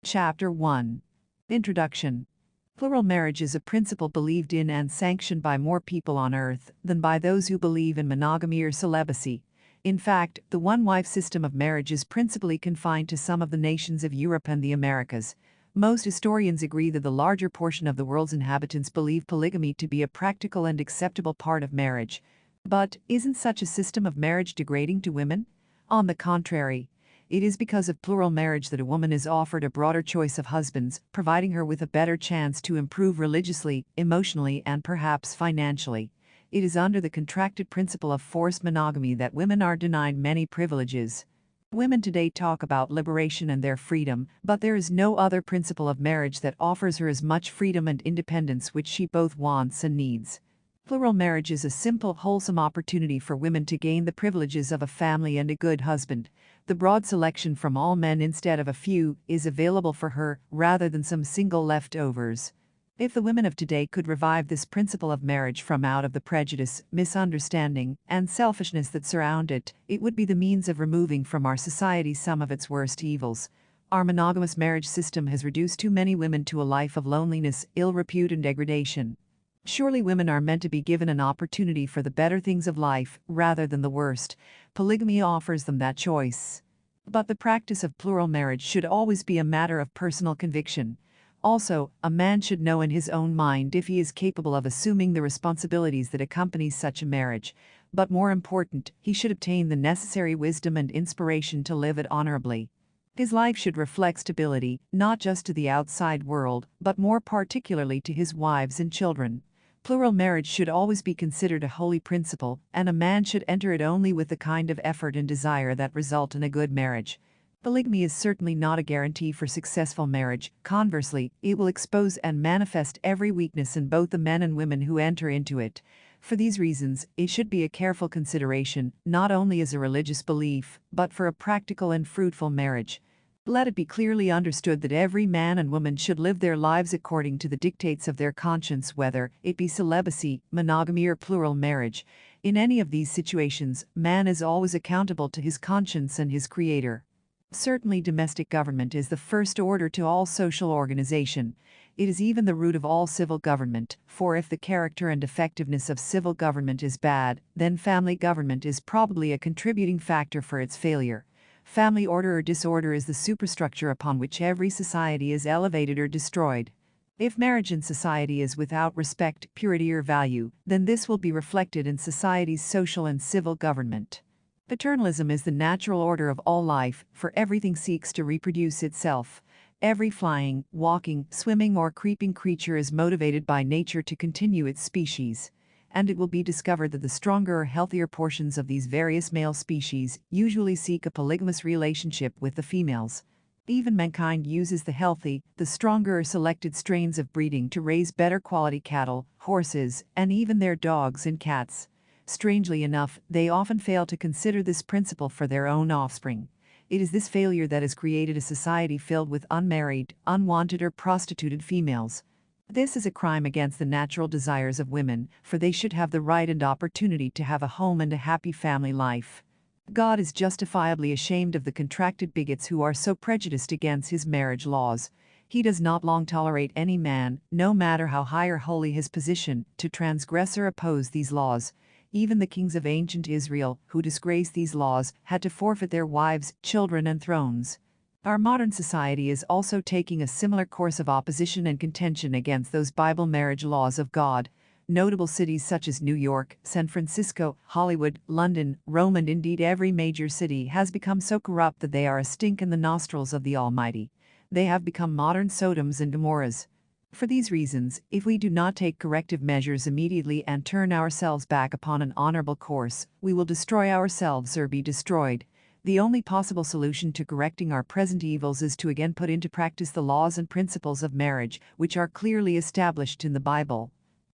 Chapter 1. Introduction. Plural marriage is a principle believed in and sanctioned by more people on earth than by those who believe in monogamy or celibacy. In fact, the one-wife system of marriage is principally confined to some of the nations of Europe and the Americas. Most historians agree that the larger portion of the world's inhabitants believe polygamy to be a practical and acceptable part of marriage. But isn't such a system of marriage degrading to women? On the contrary, it is because of plural marriage that a woman is offered a broader choice of husbands, providing her with a better chance to improve religiously, emotionally, and perhaps financially. It is under the contracted principle of forced monogamy that women are denied many privileges. Women today talk about liberation and their freedom, but there is no other principle of marriage that offers her as much freedom and independence which she both wants and needs. Plural marriage is a simple, wholesome opportunity for women to gain the privileges of a family and a good husband. The broad selection from all men instead of a few is available for her, rather than some single leftovers. If the women of today could revive this principle of marriage from out of the prejudice, misunderstanding, and selfishness that surround it, it would be the means of removing from our society some of its worst evils. Our monogamous marriage system has reduced too many women to a life of loneliness, ill repute, and degradation. Surely women are meant to be given an opportunity for the better things of life, rather than the worst. Polygamy offers them that choice. But the practice of plural marriage should always be a matter of personal conviction. Also, a man should know in his own mind if he is capable of assuming the responsibilities that accompany such a marriage. But more important, he should obtain the necessary wisdom and inspiration to live it honorably. His life should reflect stability, not just to the outside world, but more particularly to his wives and children. Plural marriage should always be considered a holy principle, and a man should enter it only with the kind of effort and desire that result in a good marriage. Polygamy is certainly not a guarantee for successful marriage. Conversely, it will expose and manifest every weakness in both the men and women who enter into it. For these reasons, it should be a careful consideration, not only as a religious belief, but for a practical and fruitful marriage. Let it be clearly understood that every man and woman should live their lives according to the dictates of their conscience, whether it be celibacy, monogamy, or plural marriage. In any of these situations, man is always accountable to his conscience and his Creator. Certainly, domestic government is the first order to all social organization. It is even the root of all civil government, for if the character and effectiveness of civil government is bad, then family government is probably a contributing factor for its failure. Family order or disorder is the superstructure upon which every society is elevated or destroyed. If marriage in society is without respect, purity, or value, then this will be reflected in society's social and civil government. Paternalism is the natural order of all life, for everything seeks to reproduce itself. Every flying, walking, swimming, or creeping creature is motivated by nature to continue its species. And it will be discovered that the stronger or healthier portions of these various male species usually seek a polygamous relationship with the females. Even mankind uses the healthy, the stronger or selected strains of breeding to raise better quality cattle, horses, and even their dogs and cats. Strangely enough, they often fail to consider this principle for their own offspring. It is this failure that has created a society filled with unmarried, unwanted, or prostituted females. This is a crime against the natural desires of women, for they should have the right and opportunity to have a home and a happy family life. God is justifiably ashamed of the contracted bigots who are so prejudiced against his marriage laws. He does not long tolerate any man, no matter how high or holy his position, to transgress or oppose these laws. Even the kings of ancient Israel, who disgraced these laws, had to forfeit their wives, children, and thrones. Our modern society is also taking a similar course of opposition and contention against those Bible marriage laws of God. Notable cities such as New York, San Francisco, Hollywood, London, Rome, and indeed every major city has become so corrupt that they are a stink in the nostrils of the Almighty. They have become modern Sodoms and Gomorrahs. For these reasons, if we do not take corrective measures immediately and turn ourselves back upon an honorable course, we will destroy ourselves or be destroyed. The only possible solution to correcting our present evils is to again put into practice the laws and principles of marriage, which are clearly established in the Bible.